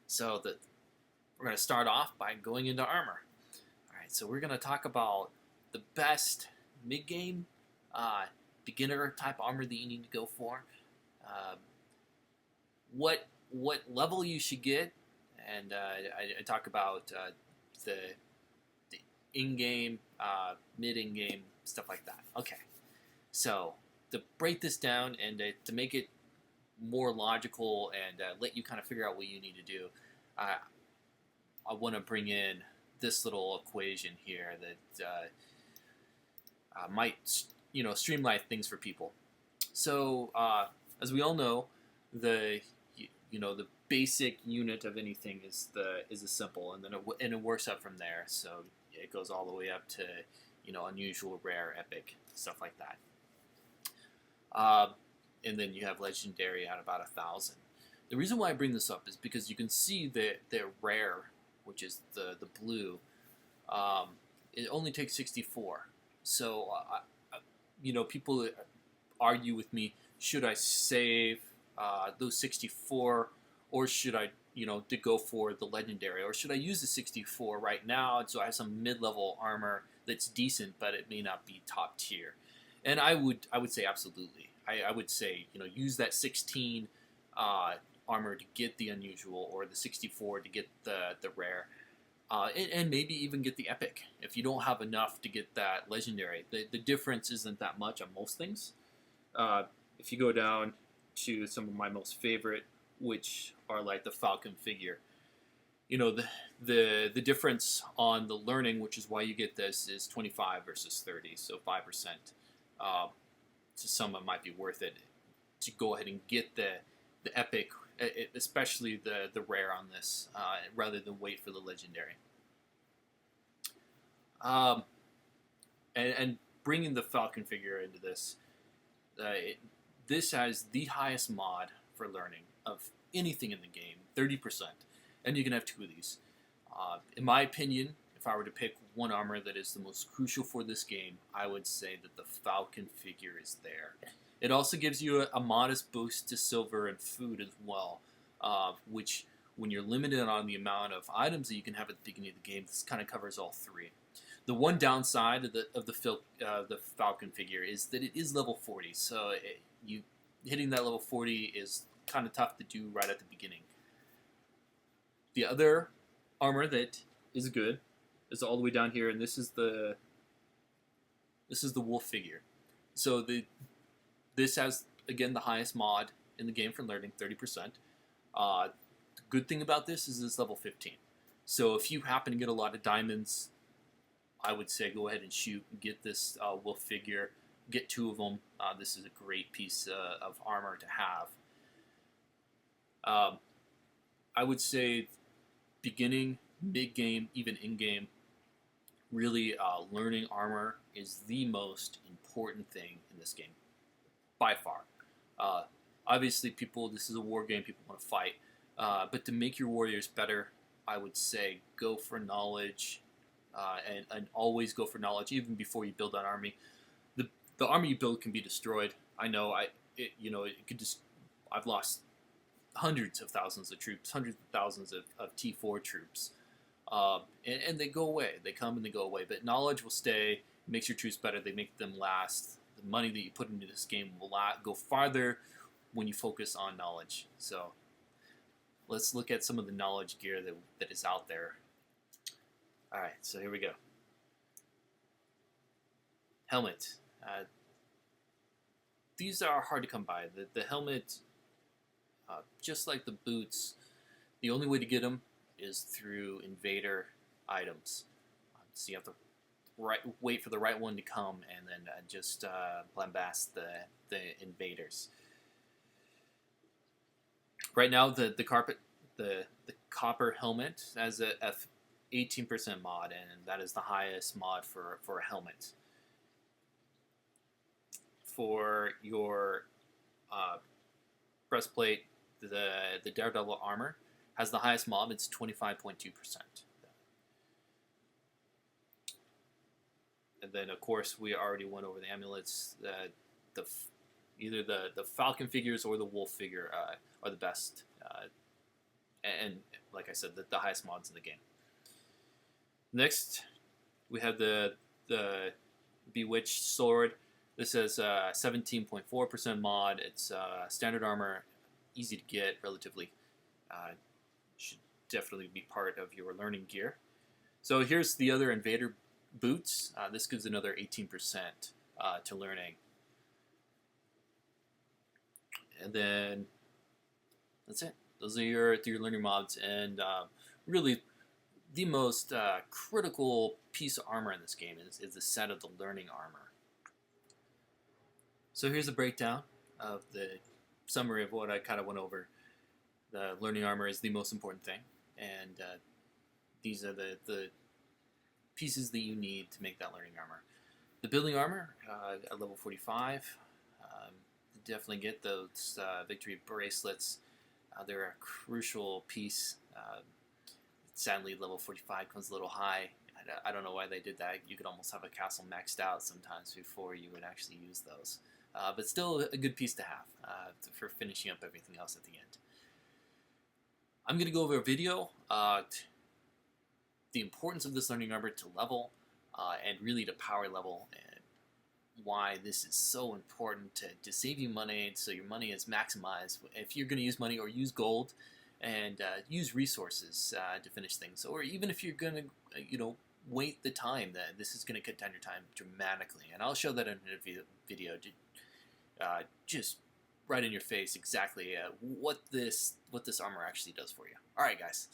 So we're going to start off by going into armor. All right, so we're going to talk about the best mid-game, uh, beginner type armor that you need to go for. Uh, what level you should get, and I talk about the the in-game, mid-in-game stuff like that. Okay, so to break this down and to make it more logical and let you kind of figure out what you need to do, I want to bring in this little equation here that might streamline things for people. So as we all know, the the basic unit of anything is a simple, and then it works up from there. So it goes all the way up to unusual, rare, epic, stuff like that. And then you have legendary at about 1,000. The reason why I bring this up is because you can see that the rare, which is the blue, it only takes 64. So people argue with me: should I save those 64, or should I to go for the legendary, or should I use the 64 right now so I have some mid-level armor that's decent, but it may not be top tier? And I would say absolutely. I would say use that 16 armor to get the unusual, or the 64 to get the rare, and maybe even get the epic if you don't have enough to get that legendary. The difference isn't that much on most things. If you go down to some of my most favorite, which are like the Falcon figure, the difference on the learning, which is why you get this, is 25 versus 30, so 5%. To some, it might be worth it to go ahead and get the epic, especially the rare on this, rather than wait for the legendary. And bringing the Falcon figure into this, this has the highest mod for learning of anything in the game, 30%, and you can have two of these. In my opinion, if I were to pick one armor that is the most crucial for this game, I would say that the Falcon figure is there. It also gives you a modest boost to silver and food as well, which, when you're limited on the amount of items that you can have at the beginning of the game, this kind of covers all three. The one downside of the Falcon figure is that it is level 40, so hitting that level 40 is kind of tough to do right at the beginning. The other armor that is good is all the way down here, and this is the wolf figure. So this has, again, the highest mod in the game for learning, 30%. The good thing about this is it's level 15. So if you happen to get a lot of diamonds, I would say go ahead and shoot and get this wolf figure. Get two of them. This is a great piece of armor to have. I would say beginning, mid-game, even in-game, really learning armor is the most important thing in this game, by far. Obviously, this is a war game, people want to fight, but to make your warriors better, I would say go for knowledge, and always go for knowledge, even before you build that army. The army you build can be destroyed. I know, I've lost hundreds of thousands of troops, hundreds of thousands of T4 troops. And they go away. They come and they go away. But knowledge will stay. It makes your troops better. They make them last. The money that you put into this game will go farther when you focus on knowledge. So let's look at some of the knowledge gear that is out there. All right, so here we go. Helmet. These are hard to come by. The helmet, just like the boots, the only way to get them is through invader items. So you have to wait for the right one to come, and then just lambast the invaders. Right now, the copper helmet has a 18% mod, and that is the highest mod for a helmet. For your breastplate, the Daredevil Aromor has the highest mod. It's 25.2%. And then, of course, we already went over the amulets. Either the Falcon figures or the wolf figure are the best and like I said, the highest mods in the game. Next, we have the Bewitched Sword. This has 17.4% mod. It's standard armor, easy to get, relatively. Should definitely be part of your learning gear. So here's the other Invader boots. This gives another 18% to learning. And then that's it. Those are your learning mods, and really the most critical piece of armor in this game is the set of the learning armor. So here's a breakdown of the summary of what I kind of went over. The learning armor is the most important thing, and these are the pieces that you need to make that learning armor. The building armor at level 45, definitely get those victory bracelets. They're a crucial piece. Sadly, level 45 comes a little high. I don't know why they did that. You could almost have a castle maxed out sometimes before you would actually use those. But still a good piece to have for finishing up everything else at the end. I'm going to go over a video, the importance of this learning armor to level, and really to power level, and why this is so important to save you money so your money is maximized. If you're going to use money, or use gold, and use resources to finish things, or even if you're going to, wait the time, that this is going to cut down your time dramatically. And I'll show that in a video, just right in your face exactly what this armor actually does for you. All right, guys.